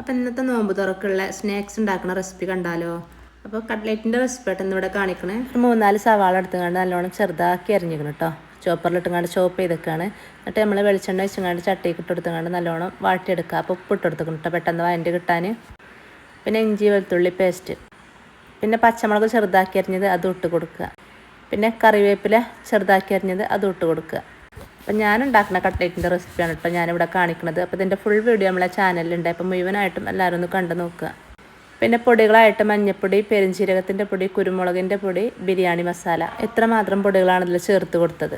അപ്പോൾ ഇന്നത്തെ നോമ്പ് തുറക്കുള്ള സ്നാക്സ് ഉണ്ടാക്കുന്ന റെസിപ്പി കണ്ടാലോ? അപ്പോൾ കട്ട്ലേറ്റിൻ്റെ റെസിപ്പി ആയിട്ട് ഇന്നിവിടെ കാണിക്കണേ. ഒരു 3-4 സവാള എടുത്തുകൊണ്ട് നല്ലോണം ചെറുതാക്കി അരിഞ്ഞിരിക്കണം കേട്ടോ. ചോപ്പറിലിട്ടുകൊണ്ട് ചോപ്പ് ചെയ്തൊക്കെയാണ്. എന്നിട്ട് നമ്മൾ വെളിച്ചെണ്ണ വെച്ചുകൊണ്ട് ചട്ടിക്ക് ഇട്ടെടുത്തുകൊണ്ട് നല്ലോണം വാട്ടിയെടുക്കുക. അപ്പോൾ ഉപ്പ് ഇട്ടെടുത്തുക്കണം കേട്ടോ, പെട്ടെന്ന് വഴണ്ടി കിട്ടാൻ. പിന്നെ ഇഞ്ചി വെളുത്തുള്ളി പേസ്റ്റ്, പിന്നെ പച്ചമുളക് ചെറുതാക്കി അരിഞ്ഞത് അതും ഇട്ട് കൊടുക്കുക. പിന്നെ കറിവേപ്പില ചെറുതാക്കി അരിഞ്ഞത് അതും ഇട്ട് കൊടുക്കുക. അപ്പം ഞാൻ ഉണ്ടാക്കുന്ന കട്ട്ലേറ്റിൻ്റെ റെസിപ്പിയാണ് കേട്ടോ ഞാനിവിടെ കാണിക്കുന്നത്. അപ്പോൾ ഇതിൻ്റെ ഫുൾ വീഡിയോ നമ്മളെ ചാനലിലുണ്ട്. അപ്പോൾ മുഴുവനായിട്ടും എല്ലാവരും ഒന്ന് കണ്ടു നോക്കുക. പിന്നെ പൊടികളായിട്ട് മഞ്ഞൾപ്പൊടി, പെരുംജീരകത്തിൻ്റെ പൊടി, കുരുമുളകിൻ്റെ പൊടി, ബിരിയാണി മസാല, ഇത്രമാത്രം പൊടികളാണ് ഇതിൽ ചേർത്ത് കൊടുത്തത്.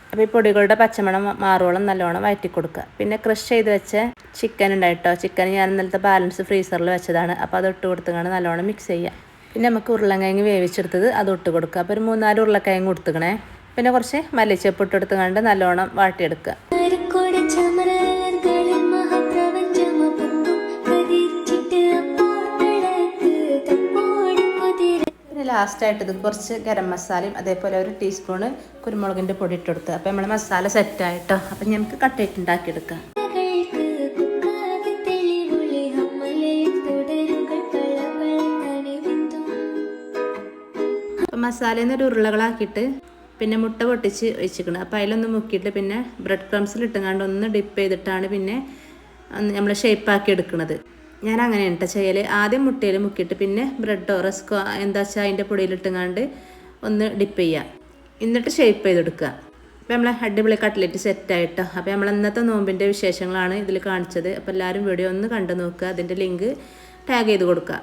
അപ്പോൾ ഈ പൊടികളുടെ പച്ചമണം മാറുവോളം നല്ലോണം വഴറ്റി കൊടുക്കുക. പിന്നെ ക്രഷ് ചെയ്ത് വെച്ച ചിക്കൻ ഉണ്ടായിട്ടോ. ചിക്കൻ ഞാൻ ഇന്നലത്തെ ബാലൻസ് ഫ്രീസറിൽ വെച്ചതാണ്. അപ്പോൾ അത് ഇട്ട് കൊടുത്തുകൊണ്ട് നല്ലോണം മിക്സ് ചെയ്യുക. പിന്നെ നമുക്ക് ഉരുളക്കിഴങ്ങ് വേവിച്ചെടുത്തത് അത് ഇട്ട് കൊടുക്കുക. അപ്പോൾ ഒരു 3-4 ഉരുളക്കിഴങ്ങ് കൊടുത്തുക്കണേ. പിന്നെ കുറച്ച് മല്ലിച്ചപ്പ് ഇട്ടെടുത്ത് കണ്ട് നല്ലോണം വാട്ടിയെടുക്കുക. പിന്നെ ലാസ്റ്റായിട്ട് ഇത് കുറച്ച് ഗരം മസാലയും അതേപോലെ ഒരു ടീസ്പൂണ് കുരുമുളകിൻ്റെ പൊടി ഇട്ടെടുത്ത്. അപ്പോൾ നമ്മൾ മസാല സെറ്റായിട്ടോ. അപ്പം നമുക്ക് കട്ട്ലേറ്റ് ഉണ്ടാക്കിയെടുക്കാം. അപ്പം മസാലയിൽ നിന്ന് ഒരു ഉരുളകളാക്കിയിട്ട് പിന്നെ മുട്ട പൊട്ടിച്ച് ഒഴിച്ചിക്കണം. അപ്പോൾ അതിലൊന്ന് മുക്കിയിട്ട് പിന്നെ ബ്രെഡ് ക്രംസിലിട്ടുകൊണ്ട് ഒന്ന് ഡിപ്പ് ചെയ്തിട്ടാണ് പിന്നെ നമ്മൾ ഷേപ്പാക്കി എടുക്കുന്നത്. ഞാൻ അങ്ങനെയാണ് കേട്ടോ ചെയ്യൽ. ആദ്യം മുട്ടയിൽ മുക്കിയിട്ട് പിന്നെ ബ്രെഡോ റസ്കോ എന്താ വെച്ചാൽ അതിൻ്റെ പൊടിയിലിട്ടുകൊണ്ട് ഒന്ന് ഡിപ്പ് ചെയ്യുക, എന്നിട്ട് ഷേപ്പ് ചെയ്തെടുക്കുക. അപ്പോൾ നമ്മളെ അടിപൊളി കട്ട്ലേറ്റ് സെറ്റായിട്ടോ. അപ്പോൾ നമ്മൾ ഇന്നത്തെ നോമ്പിൻ്റെ വിശേഷങ്ങളാണ് ഇതിൽ കാണിച്ചത്. അപ്പോൾ എല്ലാവരും വീഡിയോ ഒന്ന് കണ്ടു നോക്കുക. അതിൻ്റെ ലിങ്ക് ടാഗ് ചെയ്ത് കൊടുക്കുക.